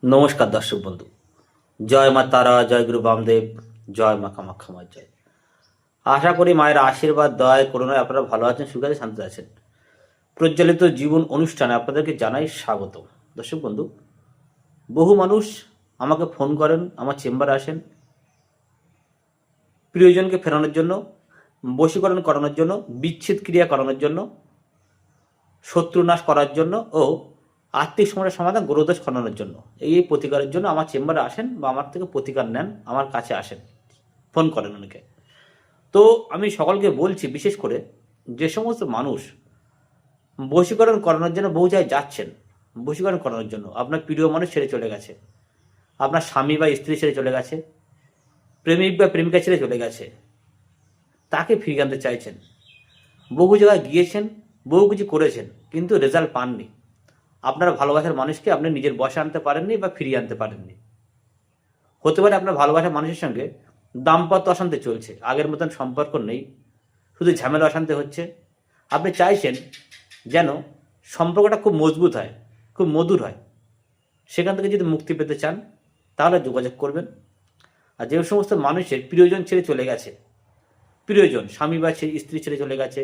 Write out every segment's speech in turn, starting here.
নমস্কার দর্শক বন্ধু। জয় মা তারা, জয় গুরু বামদেব, জয় মা কামাখ্যা মার জয়। আশা করি মায়ের আশীর্বাদ দয় করুণায় আপনারা ভালো আছেন, সুখে আছেন, শান্তিতে আছেন। প্রজ্বলিত জীবন অনুষ্ঠানে আপনাদেরকে জানাই স্বাগত। দর্শক বন্ধু, বহু মানুষ আমাকে ফোন করেন, আমার চেম্বারে আসেন প্রিয়জনকে ফেরানোর জন্য, বশীকরণ করানোর জন্য, বিচ্ছেদ ক্রিয়া করানোর জন্য, শত্রু নাশ করার জন্য ও আর্থিক সমস্যার সমাধান, গ্রহদোষ খণ্ডনের জন্য। এই প্রতিকারের জন্য আমার চেম্বারে আসেন বা আমার থেকে প্রতিকার নেন, আমার কাছে আসেন, ফোন করেন অনেকে। তো আমি সকলকে বলছি, বিশেষ করে যে সমস্ত মানুষ বশীকরণ করানোর জন্য বহু জায়গায় যাচ্ছেন, বশীকরণ করানোর জন্য আপনার প্রিয় মানুষ ছেড়ে চলে গেছে, আপনার স্বামী বা স্ত্রী ছেড়ে চলে গেছে, প্রেমিক বা প্রেমিকা ছেড়ে চলে গেছে, তাকে ফিরিয়ে আনতে চাইছেন। বহু জায়গায় গিয়েছেন, বহু কিছু করেছেন, কিন্তু রেজাল্ট পাননি। আপনার ভালোবাসার মানুষকে আপনি নিজের বশে আনতে পারেননি বা ফিরিয়ে আনতে পারেননি। হতে পারে আপনার ভালোবাসার মানুষের সঙ্গে দাম্পত্য অশান্তি চলছে, আগের মতন সম্পর্ক নেই, শুধু ঝামেলা অশান্তি হচ্ছে। আপনি চাইছেন যেন সম্পর্কটা খুব মজবুত হয়, খুব মধুর হয়। সেখান থেকে যদি মুক্তি পেতে চান তাহলে যোগাযোগ করবেন। আর যে সমস্ত মানুষের প্রিয়জন ছেড়ে চলে গেছে, প্রিয়জন স্বামী বা স্ত্রী ছেড়ে চলে গেছে,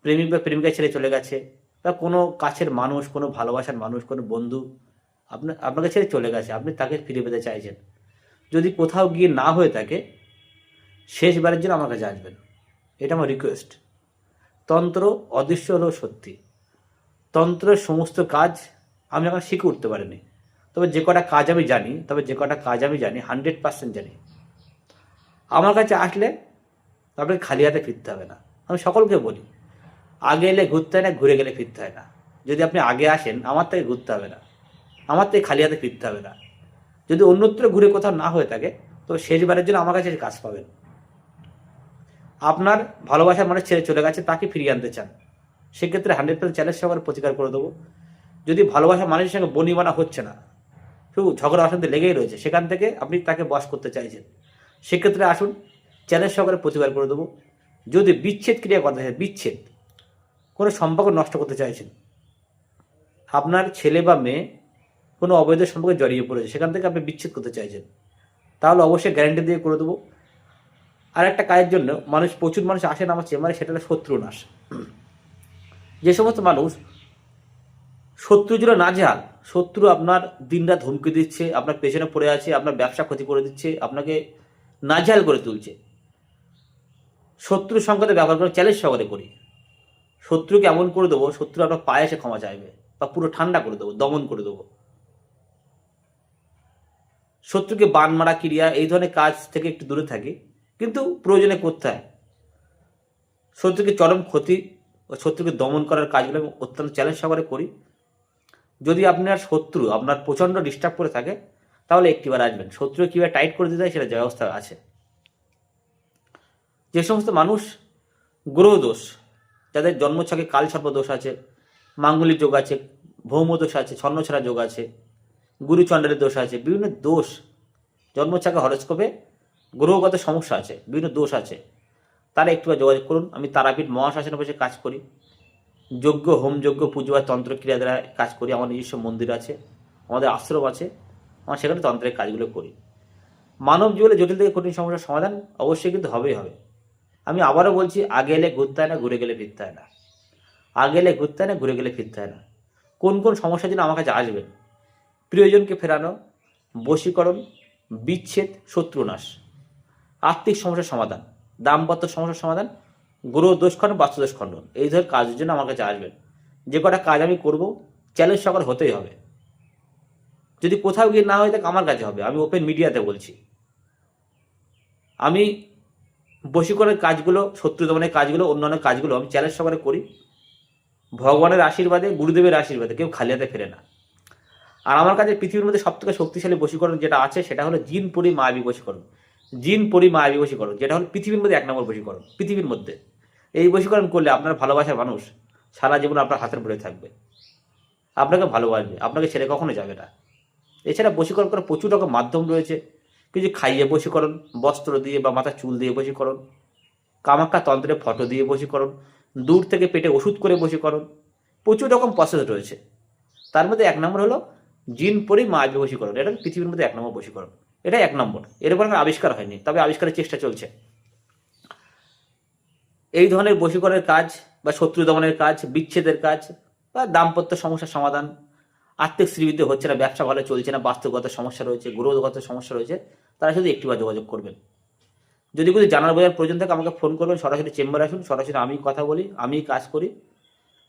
প্রেমিক বা প্রেমিকা ছেড়ে চলে গেছে, বা কোনো কাছের মানুষ, কোনো ভালোবাসার মানুষ, কোনো বন্ধু আপনাকে ছেড়ে চলে গেছে, আপনি তাকে ফিরে পেতে চাইছেন, যদি কোথাও গিয়ে না হয়ে থাকে, শেষবারের জন্য আমার কাছে আসবেন, এটা আমার রিকোয়েস্ট। তন্ত্র অদৃশ্য হলেও সত্যি। তন্ত্রের সমস্ত কাজ আমি এখন শিখে উঠতে পারিনি, তবে যে কটা কাজ আমি জানি 100% জানি। আমার কাছে আসলে আপনাকে খালি হাতে ফিরতে হবে না। আমি সকলকে বলি, আগে এলে ঘুরতে হয় না, ঘুরে গেলে ফিরতে হয় না। যদি আপনি আগে আসেন, আমার থেকে ঘুরতে হবে না, আমার থেকে খালি হাতে ফিরতে হবে না। যদি অন্যত্র ঘুরে কোথাও না হয়ে থাকে, তো শেষবারের জন্য আমার কাছে কাজ পাবেন। আপনার ভালোবাসার মানুষ ছেড়ে চলে গেছে, তাকে ফিরিয়ে আনতে চান, সেক্ষেত্রে 100% চ্যালেঞ্জ সহকারে প্রতিকার করে দেবো। যদি ভালোবাসার মানুষের সঙ্গে বনিবনা হচ্ছে না, শুধু ঝগড়া অশান্তি লেগেই রয়েছে, সেখান থেকে আপনি তাকে বশ করতে চাইছেন, সেক্ষেত্রে আসুন, চ্যালেঞ্জ সহকারে প্রতিকার করে দেবো। যদি বিচ্ছেদ ক্রিয়া করতে চাই, বিচ্ছেদ, কোনো সম্পর্ক নষ্ট করতে চাইছেন, আপনার ছেলে বা মেয়ে কোনো অবৈধ সম্পর্কে জড়িয়ে পড়েছে, সেখান থেকে আপনি বিচ্ছেদ করতে চাইছেন, তাহলে অবশ্যই গ্যারান্টি দিয়ে করে দেবো। আর একটা কাজের জন্য প্রচুর মানুষ আসেন আমার চেম্বারে, সেটা হলো শত্রু নাশ। যে সমস্ত মানুষ শত্রু জুড়ে নাজেহাল, শত্রু আপনার দিনরাত হুমকি দিচ্ছে, আপনার পেছনে পড়ে আছে, আপনার ব্যবসা ক্ষতি করে দিচ্ছে, আপনাকে নাজেহাল করে তুলছে, শত্রুর সংখ্যাতে ব্যবহার করে চ্যালেঞ্জ সহকারে করি। শত্রুকে এমন করে দেবো, শত্রু আপনার পায়ে এসে ক্ষমা চাইবে, বা পুরো ঠান্ডা করে দেবো, দমন করে দেবো। শত্রুকে বান মারা ক্রিয়া, এই ধরনের কাজ থেকে একটু দূরে থাকি, কিন্তু প্রয়োজনে করতে হয়। শত্রুকে চরম ক্ষতি ও শত্রুকে দমন করার কাজগুলো আমি অত্যন্ত চ্যালেঞ্জ সহকারে করি। যদি আপনার শত্রু আপনার প্রচণ্ড ডিস্টার্ব করে থাকে, তাহলে একটিবার আসবেন, শত্রু কীভাবে টাইট করে দিতে হয় সেটা ব্যবস্থা আছে। যে সমস্ত মানুষ গ্রহ দোষ, যাদের জন্মছকে কালসর্প দোষ আছে, মাঙ্গলিক যোগ আছে, ভৌম দোষ আছে, ছন্নছাড়া যোগ আছে, গুরুচণ্ডালের দোষ আছে, বিভিন্ন দোষ, জন্মছকে হরস্কোপে গ্রহগত সমস্যা আছে, বিভিন্ন দোষ আছে, তারা একটুবার যোগাযোগ করুন। আমি তারাপীঠ মহাশাসনে বসে কাজ করি, যজ্ঞ, হোমযজ্ঞ, পুজো আর তন্ত্রক্রিয়া দ্বারা কাজ করি। আমার নিজস্ব মন্দির আছে, আমাদের আশ্রম আছে, আমার সেখানে তন্ত্রের কাজগুলো করি। মানব জীবনে জটিল থেকে কঠিন সমস্যার সমাধান অবশ্যই কিন্তু হবেই হবে। আমি আবারও বলছি, আগে এলে ঘুরতে হয় না, ঘুরে গেলে ফিরতে হয় না। আগে এলে ঘুরতে হয় না, ঘুরে গেলে ফিরতে হয় না। কোন কোন সমস্যার জন্য আমার কাছে আসবেন? প্রিয়জনকে ফেরানো, বশীকরণ, বিচ্ছেদ, শত্রুনাশ, আর্থিক সমস্যার সমাধান, দাম্পত্য সমস্যার সমাধান, গ্রহ দোষ খণ্ডন, বাস্তুদোষ খণ্ডন, এই ধরনের কাজের জন্য আমার কাছে আসবেন। যে কটা কাজ আমি করব, চ্যালেঞ্জ সহকারে হতেই হবে। যদি কোথাও গিয়ে না হয়ে থাকে, আমার কাছে হবে। আমি ওপেন মিডিয়াতে বলছি, আমি বশীকরণের কাজগুলো, শত্রু দমনের কাজগুলো, অন্যান্য কাজগুলো আমি চ্যালেঞ্জ সহকারে করি। ভগবানের আশীর্বাদে, গুরুদেবের আশীর্বাদে কেউ খালি হাতে ফেরে না। আর আমার কাছে পৃথিবীর মধ্যে সবথেকে শক্তিশালী বশীকরণ যেটা আছে, সেটা হলো জিন পরি মায়াবী বশীকরণ। জিন পরি মায়াবী বশীকরণ, যেটা হলো পৃথিবীর মধ্যে 1 নম্বর বশীকরণ, পৃথিবীর মধ্যে। এই বশীকরণ করলে আপনার ভালোবাসার মানুষ সারা জীবন আপনার হাতের পড়ে থাকবে, আপনাকে ভালোবাসবে, আপনাকে ছেড়ে কখনো যাবে না। এছাড়া বশীকরণ করার প্রচুর রকম মাধ্যম রয়েছে। কিছু খাইয়ে বশীকরণ, বস্ত্র দিয়ে বা মাথার চুল দিয়ে বশীকরণ, কামাখ্যা তন্ত্রে ফটো দিয়ে বশীকরণ, দূর থেকে পেটে ওষুধ করে বশীকরণ, প্রচুর রকম প্রসেস রয়েছে। তার মধ্যে 1 নম্বর হলো জিন পরেই মা আসবে বশীকরণ, এটা পৃথিবীর মধ্যে 1 নম্বর বশীকরণ, এটা 1 নম্বর। এরপর আবিষ্কার হয়নি, তবে আবিষ্কারের চেষ্টা চলছে। এই ধরনের বশীকরণের কাজ বা শত্রু দমনের কাজ, বিচ্ছেদের কাজ বা দাম্পত্য সমস্যার সমাধান, আর্থিক শ্রীবৃদ্ধি হচ্ছে না, ব্যবসা ভালো চলছে না, বাস্তুগত সমস্যা রয়েছে, গ্রহগত সমস্যা রয়েছে, তারা শুধু একটিবার যোগাযোগ করবেন। যদি কিছু জানার বোঝার প্রয়োজন থাকে আমাকে ফোন করবেন, সরাসরি চেম্বারে আসুন, সরাসরি আমি কথা বলি, আমি কাজ করি।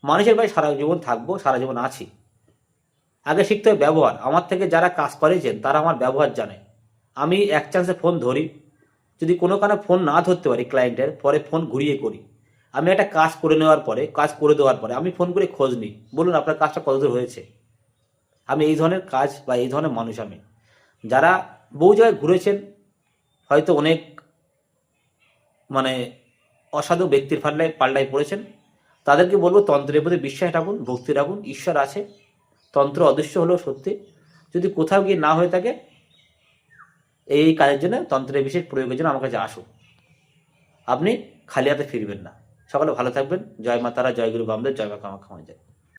মানুষের ভাই সারা জীবন থাকবো, সারা জীবন আছি। আগে শিখতে হবে ব্যবহার। আমার থেকে যারা কাজ করেছেন তারা আমার ব্যবহার জানে। আমি এক চান্সে ফোন ধরি, যদি কোনো কারণে ফোন না ধরতে পারি ক্লায়েন্টের, পরে ফোন ঘুরিয়ে করি। আমি একটা কাজ করে নেওয়ার পরে, কাজ করে দেওয়ার পরে আমি ফোন করে খোঁজ নিই, বলুন আপনার কাজটা কতদূর হয়েছে। আমি এই ধরনের কাজ বা এই ধরনের মানুষ আমি। যারা বহু জায়গায় ঘুরেছেন, হয়তো অনেক মানে অসাধু ব্যক্তির পাল্লায় পড়েছেন, তাদেরকে বলবো তন্ত্রের প্রতি বিশ্বাস রাখুন, ভক্তি রাখুন, ঈশ্বর আছে, তন্ত্র অদৃশ্য হলেও সত্যি। যদি কোথাও গিয়ে না হয়ে থাকে, এই কাজের জন্য, তন্ত্রের বিশেষ প্রয়োগের জন্য আমার কাছে আসুন। আপনি খালি হাতে ফিরবেন না। সকলে ভালো থাকবেন। জয় মা তারা, জয় গুরু বামদেব, জয় মা কামাখ্যা।